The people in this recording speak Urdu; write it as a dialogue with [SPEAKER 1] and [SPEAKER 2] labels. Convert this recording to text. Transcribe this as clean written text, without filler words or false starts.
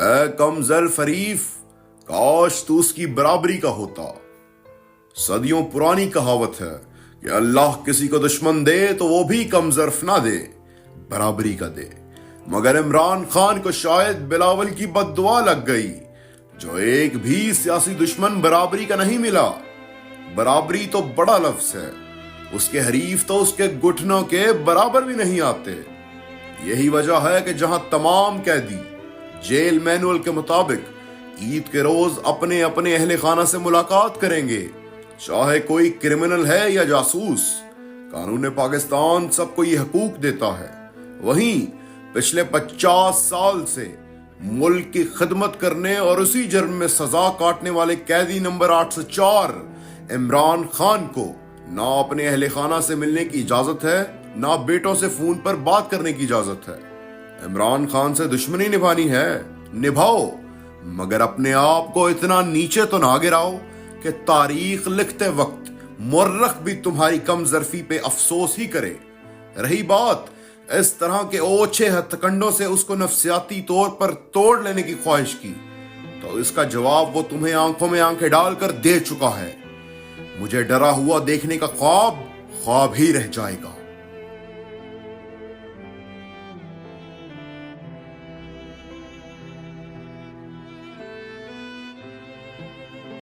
[SPEAKER 1] اے کم ظرف حریف، کاش تو اس کی برابری کا ہوتا۔ صدیوں پرانی کہاوت ہے کہ اللہ کسی کو دشمن دے تو وہ بھی کم ظرف نہ دے، برابری کا دے۔ مگر عمران خان کو شاید بلاول کی بد دعا لگ گئی، جو ایک بھی سیاسی دشمن برابری کا نہیں ملا۔ برابری تو بڑا لفظ ہے، اس کے حریف تو اس کے گھٹنوں کے برابر بھی نہیں آتے۔ یہی وجہ ہے کہ جہاں تمام قیدی جیل مینول کے مطابق عید کے روز اپنے اپنے اہل خانہ سے ملاقات کریں گے، چاہے کوئی کرمنل ہے یا جاسوس، قانون پاکستان سب کو یہ حقوق دیتا ہے۔ وہیں پچھلے 50 سال سے ملک کی خدمت کرنے اور اسی جرم میں سزا کاٹنے والے قیدی نمبر 804 عمران خان کو نہ اپنے اہل خانہ سے ملنے کی اجازت ہے، نہ بیٹوں سے فون پر بات کرنے کی اجازت ہے۔ عمران خان سے دشمنی نبھانی ہے، نبھاؤ، مگر اپنے آپ کو اتنا نیچے تو نہ گراؤ کہ تاریخ لکھتے وقت مورخ بھی تمہاری کم ظرفی پہ افسوس ہی کرے۔ رہی بات اس طرح کے اوچھے ہتھ کنڈوں سے اس کو نفسیاتی طور پر توڑ لینے کی خواہش کی، تو اس کا جواب وہ تمہیں آنکھوں میں آنکھیں ڈال کر دے چکا ہے۔ مجھے ڈرا ہوا دیکھنے کا خواب ہی رہ جائے گا۔